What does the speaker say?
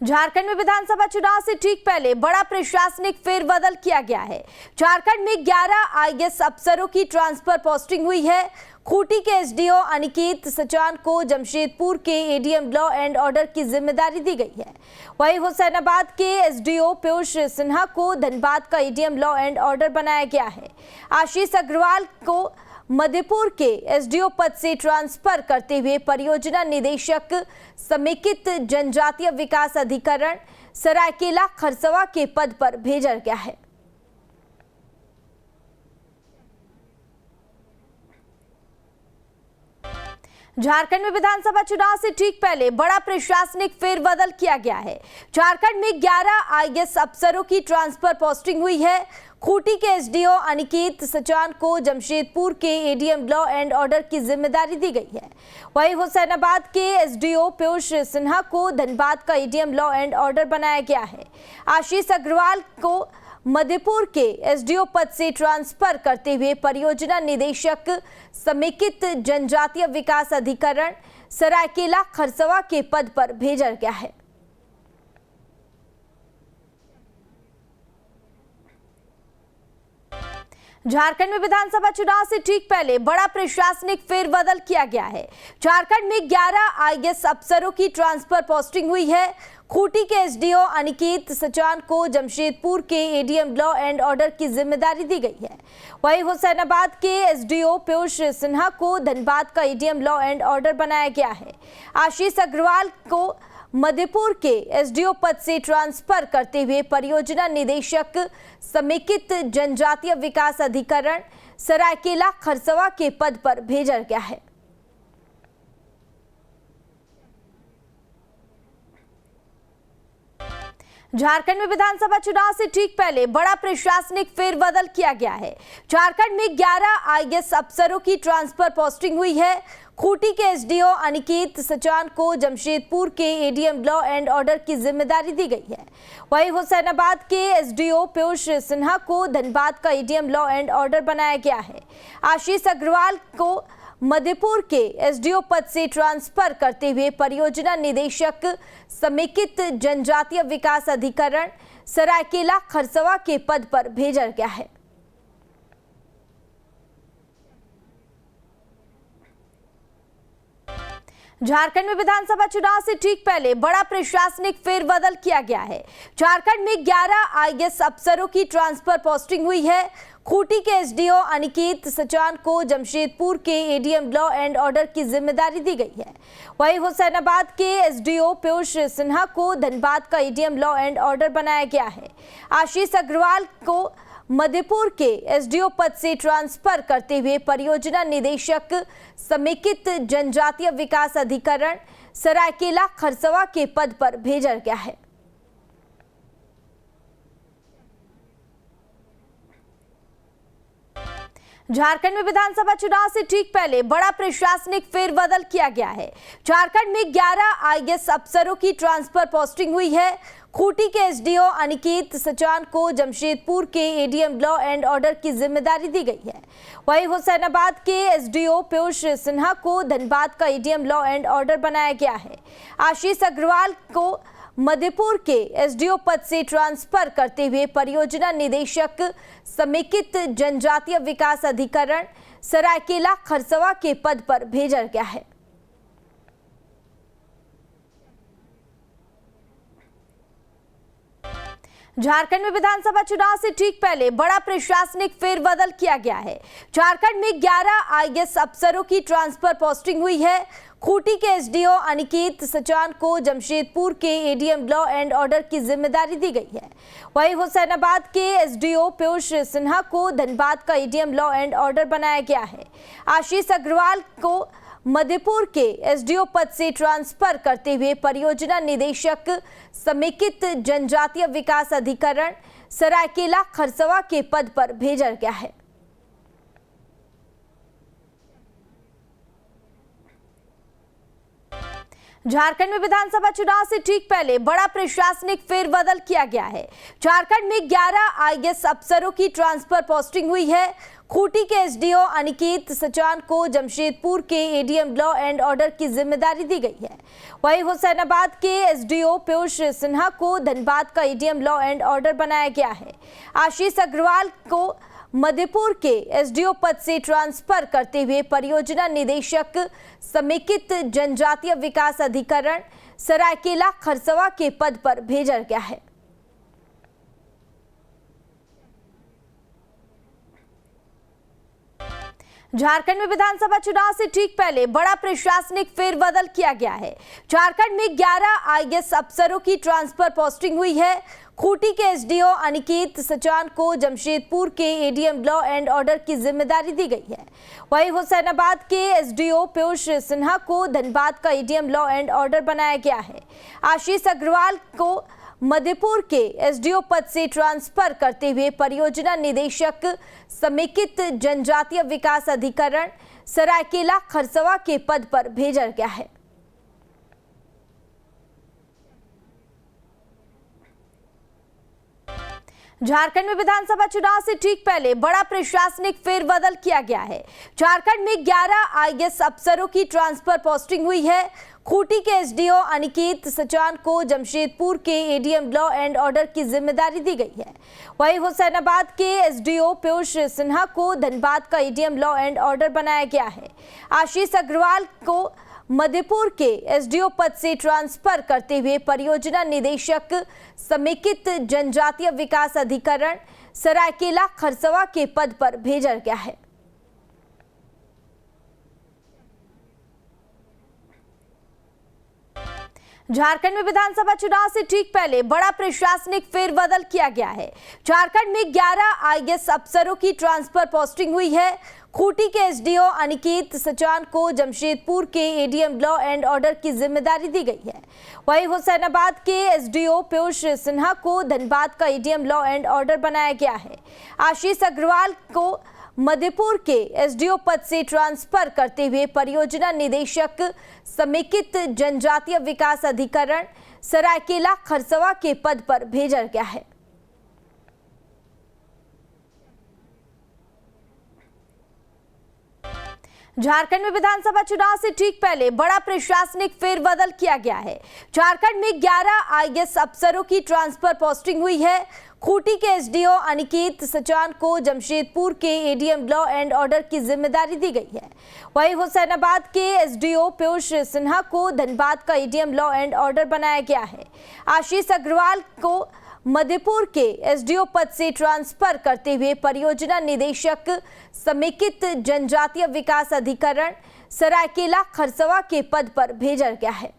झारखंड में विधानसभा चुनाव से ठीक पहले बड़ा प्रशासनिक फेरबदल किया गया है। झारखंड में 11 आईएएस अफसरों की ट्रांसफर पोस्टिंग हुई है। खूंटी के एसडीओ अनिकेत सचान को जमशेदपुर के एडीएम लॉ एंड ऑर्डर की जिम्मेदारी दी गई है। वहीं हुसैनाबाद के एसडीओ पीयूष सिन्हा को धनबाद का एडीएम लॉ एंड ऑर्डर बनाया गया है। आशीष अग्रवाल को मधेपुर के एसडीओ पद से ट्रांसफर करते हुए परियोजना निदेशक समेकित जनजातीय विकास अधिकरण सरायकेला खरसवा के पद पर भेजा गया है। झारखंड में विधानसभा चुनाव से ठीक पहले बड़ा प्रशासनिक फेरबदल किया गया है। झारखंड में 11 आईएएस अफसरों की ट्रांसफर पोस्टिंग हुई है। खूंटी के एसडीओ अनिकेत सचान को जमशेदपुर के एडीएम लॉ एंड ऑर्डर की जिम्मेदारी दी गई है। वहीं हुसैनाबाद के एसडीओ पीयूष सिन्हा को धनबाद का एडीएम लॉ एंड ऑर्डर बनाया गया है। आशीष अग्रवाल को मधेपुर के एसडीओ पद से ट्रांसफर करते हुए परियोजना निदेशक समेकित जनजातीय विकास अधिकरण सरायकेला खरसवा के पद पर भेजा गया है। झारखंड में विधानसभा चुनाव से ठीक पहले बड़ा प्रशासनिक फेरबदल किया गया है। झारखंड में 11 आईएएस अफसरों की ट्रांसफर पोस्टिंग हुई है। खूंटी के एसडीओ अनिकेत सचान को जमशेदपुर के एडीएम लॉ एंड ऑर्डर की जिम्मेदारी दी गई है। वहीं हुसैनाबाद के एसडीओ पीयूष सिन्हा को धनबाद का एडीएम लॉ एंड ऑर्डर बनाया गया है। आशीष अग्रवाल को मधेपुर के एसडीओ पद से ट्रांसफर करते हुए परियोजना निदेशक समेकित जनजातीय विकास अधिकरण सरायकेला खरसवा के पद पर भेजा गया है। झारखंड में विधानसभा चुनाव से ठीक पहले बड़ा प्रशासनिक फेरबदल किया गया है। झारखंड में 11 आईएएस अफसरों की ट्रांसफर पोस्टिंग हुई है। खूंटी के एसडीओ अनिकेत सचान को जमशेदपुर के एडीएम लॉ एंड ऑर्डर की जिम्मेदारी दी गई है। वहीं हुसैनाबाद के एसडीओ पीयूष सिन्हा को धनबाद का एडीएम लॉ एंड ऑर्डर बनाया गया है। आशीष अग्रवाल को मधेपुर के एसडीओ पद से ट्रांसफर करते हुए परियोजना निदेशक समेकित जनजातीय विकास अधिकरण सरायकेला खरसवा के पद पर भेजा गया है। झारखंड में विधानसभा चुनाव से ठीक पहले बड़ा प्रशासनिक फेरबदल किया गया है। झारखंड में 11 आईएएस अफसरों की ट्रांसफर पोस्टिंग हुई है। खूंटी के एसडीओ अनिकेत सचान को जमशेदपुर के एडीएम लॉ एंड ऑर्डर की जिम्मेदारी दी गई है। वहीं हुसैनाबाद के एसडीओ पीयूष सिन्हा को धनबाद का एडीएम लॉ एंड ऑर्डर बनाया गया है। आशीष अग्रवाल को मधेपुर के एसडीओ पद से ट्रांसफर करते हुए परियोजना निदेशक समेकित जनजातीय विकास अधिकरण सरायकेला खरसवा के पद पर भेजा गया है। झारखंड में विधानसभा चुनाव से ठीक पहले बड़ा प्रशासनिक फेरबदल किया गया है। झारखंड में 11 आईएएस अफसरों की ट्रांसफर पोस्टिंग हुई है। खूंटी के एसडीओ अनिकेत सचान को जमशेदपुर के एडीएम लॉ एंड ऑर्डर की जिम्मेदारी दी गई है। वहीं हुसैनाबाद के एसडीओ पीयूष सिन्हा को धनबाद का एडीएम लॉ एंड ऑर्डर बनाया गया है। आशीष अग्रवाल को मधेपुर के एसडीओ पद से ट्रांसफर करते हुए परियोजना निदेशक समेकित जनजातीय विकास अधिकरण सरायकेला खरसवा के पद पर भेजा गया है। झारखंड में विधानसभा चुनाव से ठीक पहले बड़ा प्रशासनिक फेरबदल किया गया है। झारखंड में 11 आईएएस अफसरों की ट्रांसफर पोस्टिंग हुई है। खूंटी के एसडीओ अनिकेत सचान को जमशेदपुर के एडीएम लॉ एंड ऑर्डर की जिम्मेदारी दी गई है। वहीं हुसैनाबाद के एसडीओ पीयूष सिन्हा को धनबाद का एडीएम लॉ एंड ऑर्डर बनाया गया है। आशीष अग्रवाल को मधेपुर के एसडीओ पद से ट्रांसफर करते हुए परियोजना निदेशक समेकित जनजातीय विकास अधिकरण सरायकेला खरसवा के पद पर भेजा गया है। झारखंड में विधानसभा चुनाव से ठीक पहले बड़ा प्रशासनिक फेरबदल किया गया है। झारखंड में 11 आईएएस अफसरों की ट्रांसफर पोस्टिंग हुई है। खूंटी के एसडीओ अनिकेत सचान को जमशेदपुर के एडीएम लॉ एंड ऑर्डर की जिम्मेदारी दी गई है। वहीं हुसैनाबाद के एसडीओ पीयूष सिन्हा को धनबाद का एडीएम लॉ एंड ऑर्डर बनाया गया है। आशीष अग्रवाल को मधेपुर के एसडीओ पद से ट्रांसफर करते हुए परियोजना निदेशक समेकित जनजातीय विकास अधिकरण सरायकेला खरसवा के पद पर भेजा गया है। झारखंड में विधानसभा चुनाव से ठीक पहले बड़ा प्रशासनिक फेरबदल किया गया है। झारखंड में 11 आईएएस अफसरों की ट्रांसफर पोस्टिंग हुई है। खूंटी के एसडीओ अनिकेत सचान को जमशेदपुर के एडीएम लॉ एंड ऑर्डर की जिम्मेदारी दी गई है। वहीं हुसैनाबाद के एसडीओ पीयूष सिन्हा को धनबाद का एडीएम लॉ एंड ऑर्डर बनाया गया है। आशीष अग्रवाल को मधेपुर के एसडीओ पद से ट्रांसफर करते हुए परियोजना निदेशक समेकित जनजातीय विकास अधिकरण सरायकेला खरसवा के पद पर भेजा गया है। झारखंड में विधानसभा चुनाव से ठीक पहले बड़ा प्रशासनिक फेरबदल किया गया है। झारखंड में 11 आईएएस अफसरों की ट्रांसफर पोस्टिंग हुई है। खूंटी के एसडीओ अनिकेत सचान को जमशेदपुर के एडीएम लॉ एंड ऑर्डर की जिम्मेदारी दी गई है। वहीं हुसैनाबाद के एसडीओ पीयूष सिन्हा को धनबाद का एडीएम लॉ एंड ऑर्डर बनाया गया है। आशीष अग्रवाल को मधेपुर के एसडीओ पद से ट्रांसफर करते हुए परियोजना निदेशक समेकित जनजातीय विकास अधिकरण सरायकेला खरसवा के पद पर भेजा गया है। झारखंड में विधानसभा चुनाव से ठीक पहले बड़ा प्रशासनिक फेरबदल किया गया है। झारखंड में 11 आईएएस अफसरों की ट्रांसफर पोस्टिंग हुई है। खूंटी के एसडीओ अनिकेत सचान को जमशेदपुर के एडीएम लॉ एंड ऑर्डर की जिम्मेदारी दी गई है। वहीं हुसैनाबाद के एसडीओ पीयूष सिन्हा को धनबाद का एडीएम लॉ एंड ऑर्डर बनाया गया है। आशीष अग्रवाल को मधेपुर के एसडीओ पद से ट्रांसफर करते हुए परियोजना निदेशक समेकित जनजातीय विकास अधिकरण सरायकेला खरसवा के पद पर भेजा गया है। झारखंड में विधानसभा चुनाव से ठीक पहले बड़ा प्रशासनिक फेरबदल किया गया है। झारखंड में 11 आईएएस अफसरों की ट्रांसफर पोस्टिंग हुई है। खूंटी के एसडीओ अनिकेत सचान को जमशेदपुर के एडीएम लॉ एंड ऑर्डर की जिम्मेदारी दी गई है। वहीं हुसैनाबाद के एसडीओ पीयूष सिन्हा को धनबाद का एडीएम लॉ एंड ऑर्डर बनाया गया है। आशीष अग्रवाल को मधेपुर के एसडीओ पद से ट्रांसफर करते हुए परियोजना निदेशक समेकित जनजातीय विकास अधिकरण सरायकेला खरसवा के पद पर भेजा गया है।